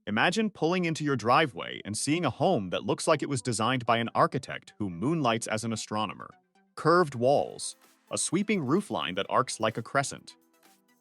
Imagine pulling into your driveway and seeing a home that looks like it was designed by an architect who moonlights as an astronomer. Curved walls, a sweeping roofline that arcs like a crescent,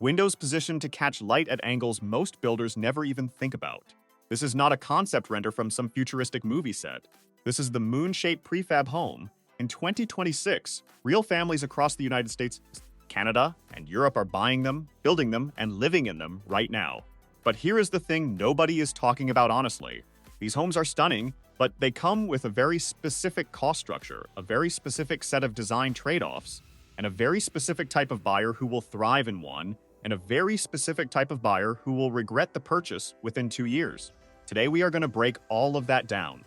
windows positioned to catch light at angles most builders never even think about. This is not a concept render from some futuristic movie set. This is the moon-shaped prefab home. In 2026, real families across the United States, Canada, and Europe are buying them, building them, and living in them right now. But here is the thing nobody is talking about honestly. These homes are stunning, but they come with a very specific cost structure, a very specific set of design trade-offs, and a very specific type of buyer who will thrive in one, and a very specific type of buyer who will regret the purchase within 2 years. Today we are going to break all of that down,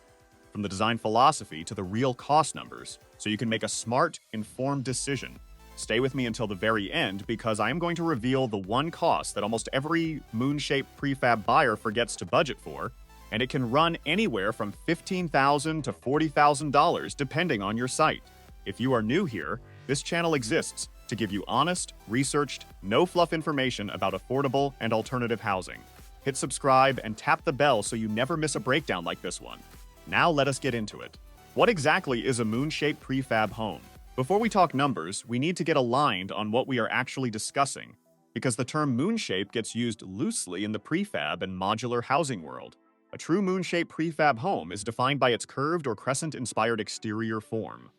from the design philosophy to the real cost numbers, so you can make a smart, informed decision. Stay with me until the very end because I am going to reveal the one cost that almost every moon-shaped prefab buyer forgets to budget for, and it can run anywhere from $15,000 to $40,000 depending on your site. If you are new here, this channel exists to give you honest, researched, no-fluff information about affordable and alternative housing. Hit subscribe and tap the bell so you never miss a breakdown like this one. Now let us get into it. What exactly is a moon-shaped prefab home? Before we talk numbers, we need to get aligned on what we are actually discussing, because the term moon-shape gets used loosely in the prefab and modular housing world. A true moon-shaped prefab home is defined by its curved or crescent-inspired exterior form.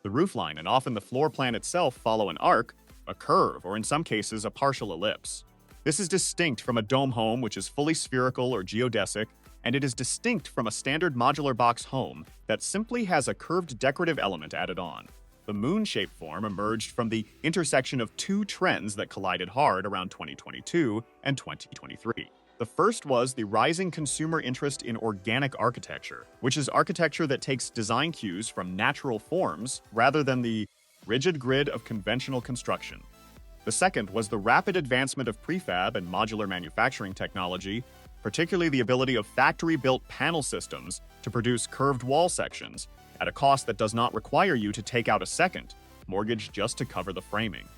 The roofline and often the floor plan itself follow an arc, a curve, or in some cases a partial ellipse. This is distinct from a dome home, which is fully spherical or geodesic, and it is distinct from a standard modular box home that simply has a curved decorative element added on. The moon-shaped form emerged from the intersection of two trends that collided hard around 2022 and 2023. The first was the rising consumer interest in organic architecture, which is architecture that takes design cues from natural forms rather than the rigid grid of conventional construction. The second was the rapid advancement of prefab and modular manufacturing technology, particularly the ability of factory-built panel systems to produce curved wall sections at a cost that does not require you to take out a second mortgage just to cover the framing.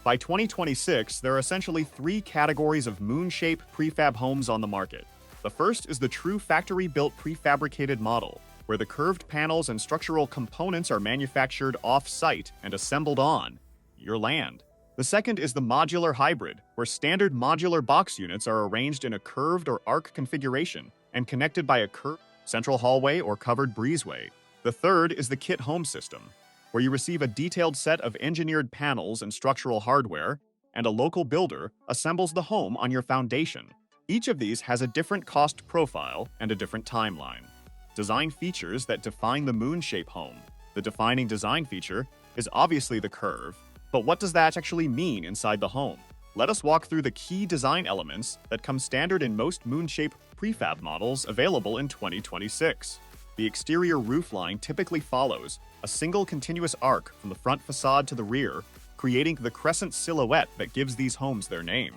By 2026, there are essentially 3 categories of moon-shaped prefab homes on the market. The first is the true factory-built prefabricated model, where the curved panels and structural components are manufactured off-site and assembled on your land. The second is the modular hybrid, where standard modular box units are arranged in a curved or arc configuration and connected by a curved central hallway or covered breezeway. The third is the kit home system, where you receive a detailed set of engineered panels and structural hardware, and a local builder assembles the home on your foundation. Each of these has a different cost profile and a different timeline. Design features that define the moon-shaped home. The defining design feature is obviously the curve, but what does that actually mean inside the home? Let us walk through the key design elements that come standard in most moon-shaped prefab models available in 2026. The exterior roofline typically follows a single continuous arc from the front facade to the rear, creating the crescent silhouette that gives these homes their name.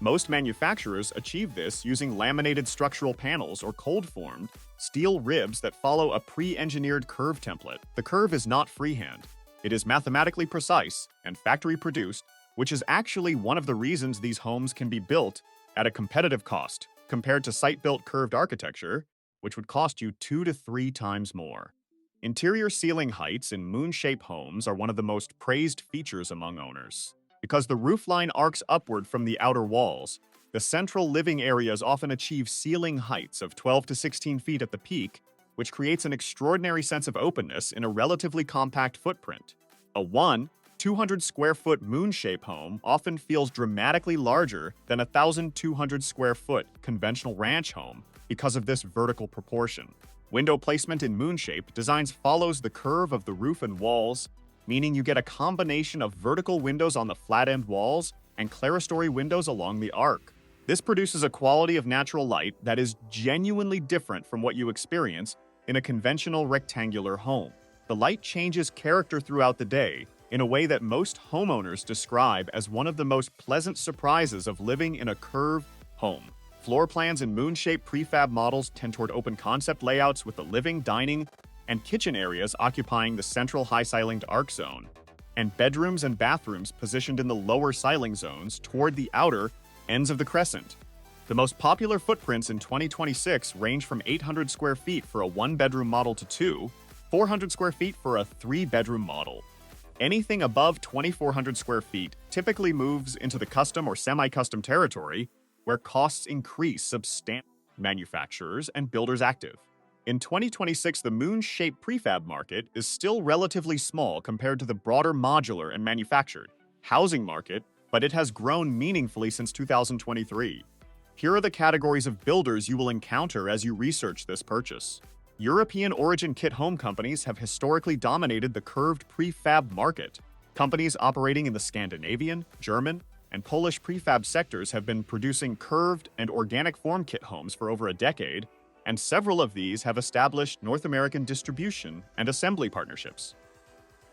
Most manufacturers achieve this using laminated structural panels or cold-formed steel ribs that follow a pre-engineered curve template. The curve is not freehand. It is mathematically precise and factory-produced, which is actually one of the reasons these homes can be built at a competitive cost compared to site-built curved architecture, which would cost you 2 to 3 times more. Interior ceiling heights in moon-shaped homes are one of the most praised features among owners. Because the roofline arcs upward from the outer walls, the central living areas often achieve ceiling heights of 12 to 16 feet at the peak, which creates an extraordinary sense of openness in a relatively compact footprint. A 200 square foot moon-shaped home often feels dramatically larger than a 1,200 square foot conventional ranch home because of this vertical proportion. Window placement in moon-shape designs follows the curve of the roof and walls, meaning you get a combination of vertical windows on the flat-end walls and clerestory windows along the arc. This produces a quality of natural light that is genuinely different from what you experience in a conventional rectangular home. The light changes character throughout the day in a way that most homeowners describe as one of the most pleasant surprises of living in a curved home. Floor plans in moon-shaped prefab models tend toward open concept layouts with the living, dining, and kitchen areas occupying the central high-ceilinged arc zone, and bedrooms and bathrooms positioned in the lower ceiling zones toward the outer ends of the crescent. The most popular footprints in 2026 range from 800 square feet for a one-bedroom model to 400 square feet for a three-bedroom model. Anything above 2,400 square feet typically moves into the custom or semi-custom territory, where costs increase substantially. Manufacturers and builders active. In 2026, the moon-shaped prefab market is still relatively small compared to the broader modular and manufactured housing market, but it has grown meaningfully since 2023. Here are the categories of builders you will encounter as you research this purchase. European origin kit home companies have historically dominated the curved prefab market. Companies operating in the Scandinavian, German, and Polish prefab sectors have been producing curved and organic form kit homes for over a decade, and several of these have established North American distribution and assembly partnerships.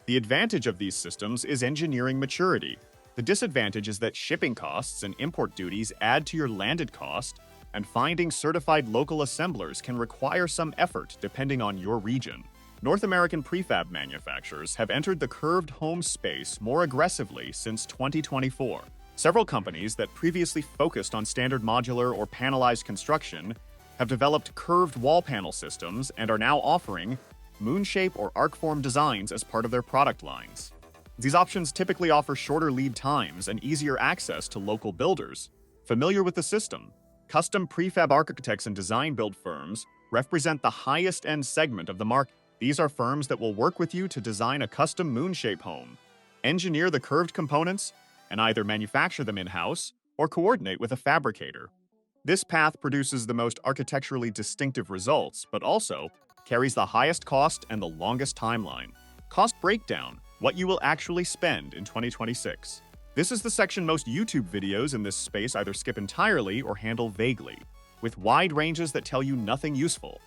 The advantage of these systems is engineering maturity. The disadvantage is that shipping costs and import duties add to your landed cost, and finding certified local assemblers can require some effort depending on your region. North American prefab manufacturers have entered the curved home space more aggressively since 2024. Several companies that previously focused on standard modular or panelized construction have developed curved wall panel systems and are now offering moon-shape or arc-form designs as part of their product lines. These options typically offer shorter lead times and easier access to local builders familiar with the system. Custom prefab architects and design build firms represent the highest-end segment of the market. These are firms that will work with you to design a custom moon-shape home, engineer the curved components, and either manufacture them in-house or coordinate with a fabricator. This path produces the most architecturally distinctive results, but also carries the highest cost and the longest timeline. Cost breakdown: what you will actually spend in 2026. This is the section most YouTube videos in this space either skip entirely or handle vaguely, with wide ranges that tell you nothing useful.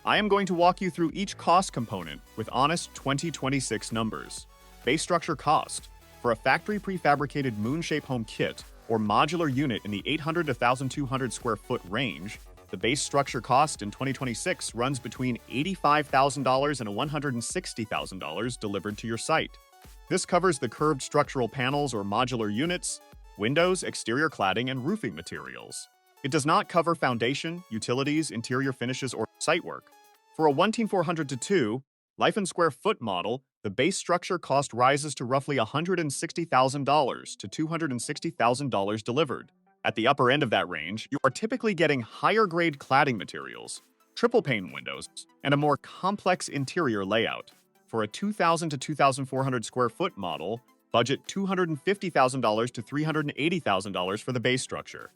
I am going to walk you through each cost component with honest 2026 numbers. Base structure cost. For a factory prefabricated moon-shape home kit or modular unit in the 800 to 1,200 square foot range, the base structure cost in 2026 runs between $85,000 and $160,000 delivered to your site. This covers the curved structural panels or modular units, windows, exterior cladding, and roofing materials. It does not cover foundation, utilities, interior finishes, or site work. For a 1,400 to 2 life and square foot model, the base structure cost rises to roughly $160,000 to $260,000 delivered. At the upper end of that range, you are typically getting higher-grade cladding materials, triple-pane windows, and a more complex interior layout. For a 2,000 to 2,400 square foot model, budget $250,000 to $380,000 for the base structure.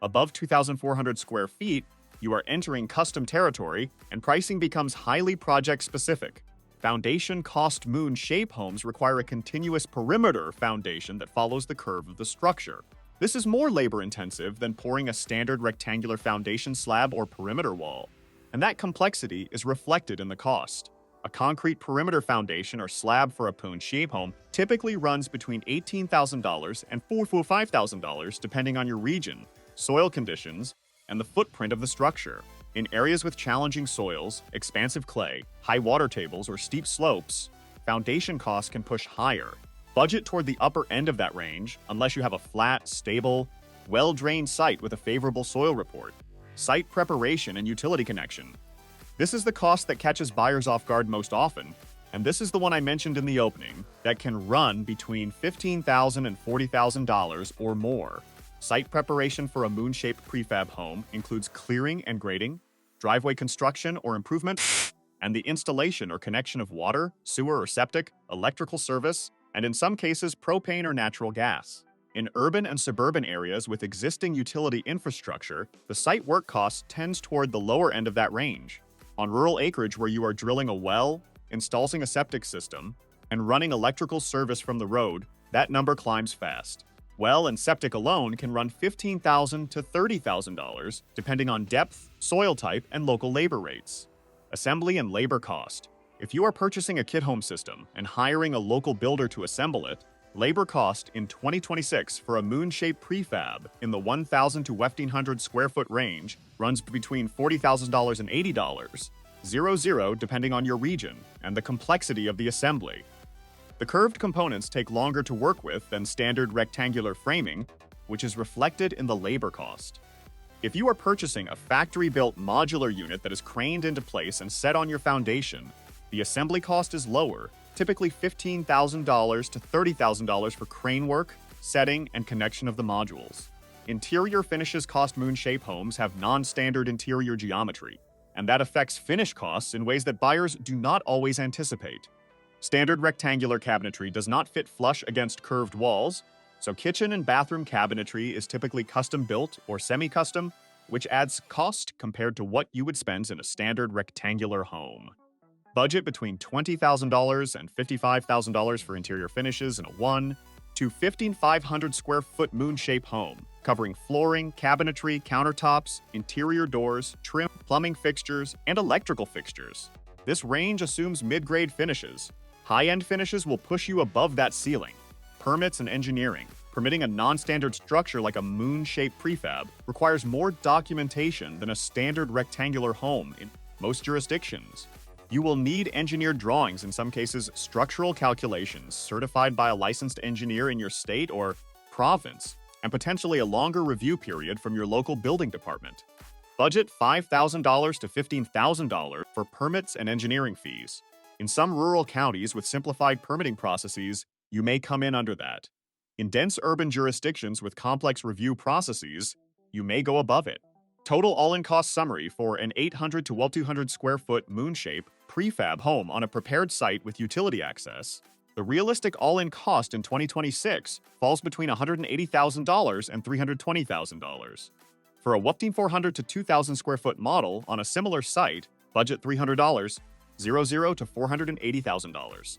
Above 2,400 square feet, you are entering custom territory, and pricing becomes highly project-specific. Foundation cost moon-shape homes require a continuous perimeter foundation that follows the curve of the structure. This is more labor-intensive than pouring a standard rectangular foundation slab or perimeter wall, and that complexity is reflected in the cost. A concrete perimeter foundation or slab for a moon-shape home typically runs between $18,000 and $45,000 depending on your region, soil conditions, and the footprint of the structure. In areas with challenging soils, expansive clay, high water tables, or steep slopes, foundation costs can push higher. Budget toward the upper end of that range unless you have a flat, stable, well-drained site with a favorable soil report, site preparation, and utility connection. This is the cost that catches buyers off guard most often, and this is the one I mentioned in the opening that can run between $15,000 and $40,000 or more. Site preparation for a moon-shaped prefab home includes clearing and grading, driveway construction or improvement, and the installation or connection of water, sewer or septic, electrical service, and in some cases propane or natural gas. In urban and suburban areas with existing utility infrastructure, the site work cost tends toward the lower end of that range. On rural acreage where you are drilling a well, installing a septic system, and running electrical service from the road, that number climbs fast. Well and septic alone can run $15,000 to $30,000, depending on depth, soil type, and local labor rates. Assembly and labor cost. If you are purchasing a kit home system and hiring a local builder to assemble it, labor cost in 2026 for a moon-shaped prefab in the 1,000 to 1,500 square foot range runs between $40,000 and $80, $00 depending on your region and the complexity of the assembly. The curved components take longer to work with than standard rectangular framing, which is reflected in the labor cost. If you are purchasing a factory-built modular unit that is craned into place and set on your foundation, the assembly cost is lower, typically $15,000 to $30,000 for crane work, setting, and connection of the modules. Interior finishes cost moon-shape homes have non-standard interior geometry, and that affects finish costs in ways that buyers do not always anticipate. Standard rectangular cabinetry does not fit flush against curved walls, so kitchen and bathroom cabinetry is typically custom-built or semi-custom, which adds cost compared to what you would spend in a standard rectangular home. Budget between $20,000 and $55,000 for interior finishes in a 1 to 1,500 square foot moon-shape home, covering flooring, cabinetry, countertops, interior doors, trim, plumbing fixtures, and electrical fixtures. This range assumes mid-grade finishes. High-end finishes will push you above that ceiling. Permits and engineering. Permitting a non-standard structure like a moon-shaped prefab requires more documentation than a standard rectangular home in most jurisdictions. You will need engineered drawings, in some cases structural calculations, certified by a licensed engineer in your state or province, and potentially a longer review period from your local building department. Budget $5,000 to $15,000 for permits and engineering fees. In some rural counties with simplified permitting processes, you may come in under that. In dense urban jurisdictions with complex review processes, you may go above it. Total all-in cost summary for an 800 to 1,200 square foot moon-shape prefab home on a prepared site with utility access. The realistic all-in cost in 2026 falls between $180,000 and $320,000. For a 1,400 to 2,000 square foot model on a similar site, budget $300, $0 to $480,000.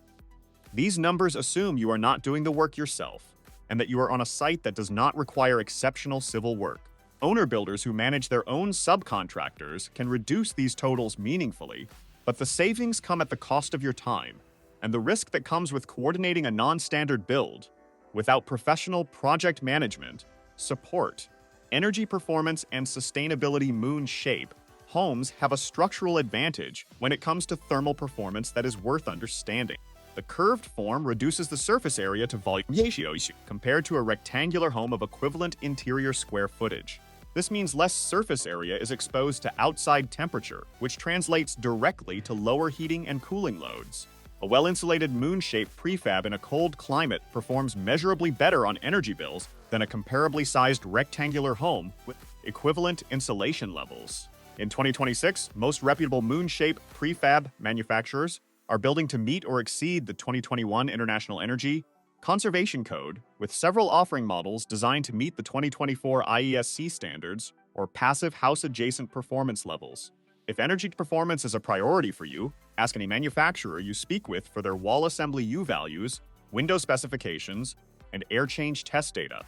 These numbers assume you are not doing the work yourself, and that you are on a site that does not require exceptional civil work. Owner-builders who manage their own subcontractors can reduce these totals meaningfully, but the savings come at the cost of your time, and the risk that comes with coordinating a non-standard build without professional project management, support, energy performance, and sustainability moon shape. Homes have a structural advantage when it comes to thermal performance that is worth understanding. The curved form reduces the surface area to volume ratio compared to a rectangular home of equivalent interior square footage. This means less surface area is exposed to outside temperature, which translates directly to lower heating and cooling loads. A well-insulated moon-shaped prefab in a cold climate performs measurably better on energy bills than a comparably sized rectangular home with equivalent insulation levels. In 2026, most reputable moon-shaped prefab manufacturers are building to meet or exceed the 2021 International Energy Conservation Code, with several offering models designed to meet the 2024 IESC standards or passive house-adjacent performance levels. If energy performance is a priority for you, ask any manufacturer you speak with for their wall assembly U values, window specifications, and air change test data.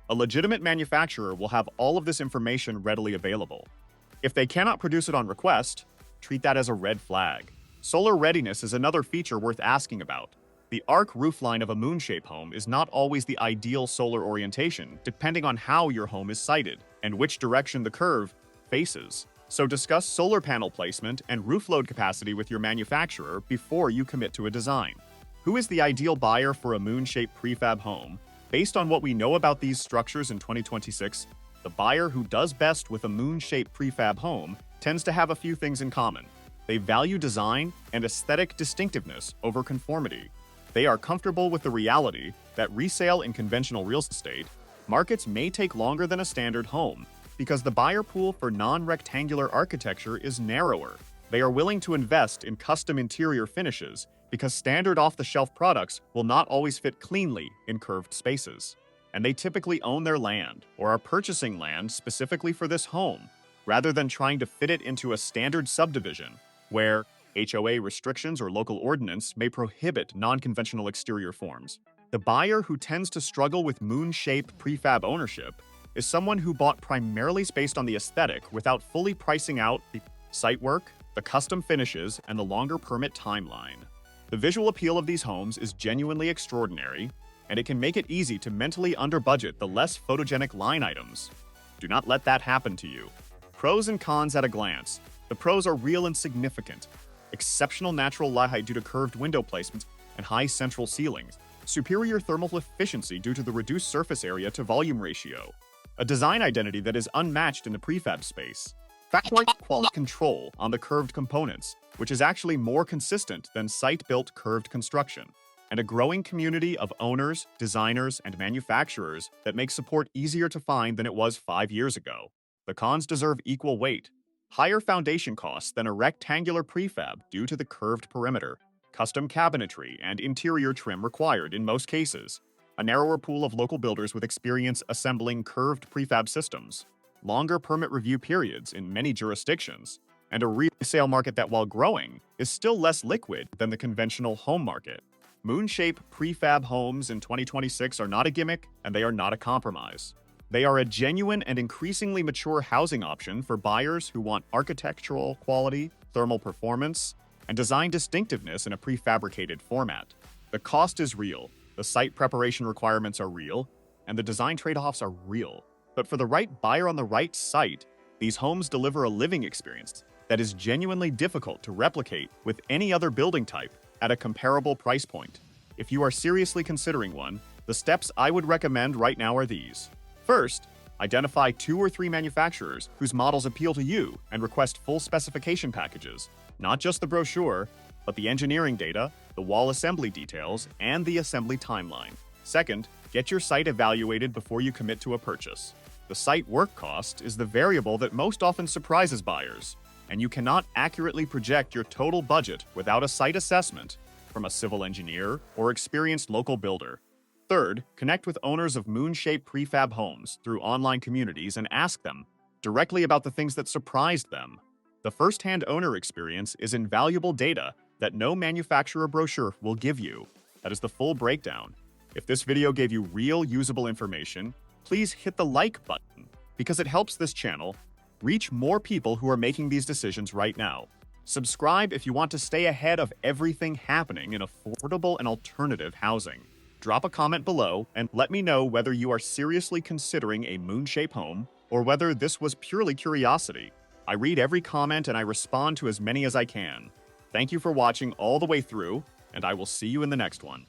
A legitimate manufacturer will have all of this information readily available. If they cannot produce it on request, treat that as a red flag. Solar readiness is another feature worth asking about. The arc roofline of a moon-shaped home is not always the ideal solar orientation, depending on how your home is sited and which direction the curve faces. So discuss solar panel placement and roof load capacity with your manufacturer before you commit to a design. Who is the ideal buyer for a moon-shaped prefab home? Based on what we know about these structures in 2026, the buyer who does best with a moon-shaped prefab home tends to have a few things in common. They value design and aesthetic distinctiveness over conformity. They are comfortable with the reality that resale in conventional real estate markets may take longer than a standard home because the buyer pool for non-rectangular architecture is narrower. They are willing to invest in custom interior finishes because standard off-the-shelf products will not always fit cleanly in curved spaces. And they typically own their land or are purchasing land specifically for this home, rather than trying to fit it into a standard subdivision where HOA restrictions or local ordinance may prohibit non-conventional exterior forms. The buyer who tends to struggle with moon-shaped prefab ownership is someone who bought primarily based on the aesthetic without fully pricing out the site work, the custom finishes, and the longer permit timeline. The visual appeal of these homes is genuinely extraordinary, and it can make it easy to mentally under-budget the less photogenic line items. Do not let that happen to you. Pros and cons at a glance. The pros are real and significant. Exceptional natural light height due to curved window placements and high central ceilings. Superior thermal efficiency due to the reduced surface area to volume ratio. a design identity that is unmatched in the prefab space. Factory quality control on the curved components, which is actually more consistent than site-built curved construction, and a growing community of owners, designers, and manufacturers that makes support easier to find than it was 5 years ago. The cons deserve equal weight. Higher foundation costs than a rectangular prefab due to the curved perimeter, custom cabinetry and interior trim required in most cases, a narrower pool of local builders with experience assembling curved prefab systems, longer permit review periods in many jurisdictions, and a resale market that, while growing, is still less liquid than the conventional home market. Moon-shape prefab homes in 2026 are not a gimmick, and they are not a compromise. They are a genuine and increasingly mature housing option for buyers who want architectural quality, thermal performance, and design distinctiveness in a prefabricated format. The cost is real, the site preparation requirements are real, and the design trade-offs are real. But for the right buyer on the right site, these homes deliver a living experience that is genuinely difficult to replicate with any other building type at a comparable price point. If you are seriously considering one, the steps I would recommend right now are these. First, identify 2 or 3 manufacturers whose models appeal to you and request full specification packages, not just the brochure, but the engineering data, the wall assembly details, and the assembly timeline. Second, get your site evaluated before you commit to a purchase. The site work cost is the variable that most often surprises buyers, and you cannot accurately project your total budget without a site assessment from a civil engineer or experienced local builder. Third, connect with owners of moon-shaped prefab homes through online communities and ask them directly about the things that surprised them. The first-hand owner experience is invaluable data that no manufacturer brochure will give you. That is the full breakdown. If this video gave you real usable information, please hit the like button because it helps this channel reach more people who are making these decisions right now. Subscribe if you want to stay ahead of everything happening in affordable and alternative housing. Drop a comment below and let me know whether you are seriously considering a moon-shaped home or whether this was purely curiosity. I read every comment and I respond to as many as I can. Thank you for watching all the way through, and I will see you in the next one.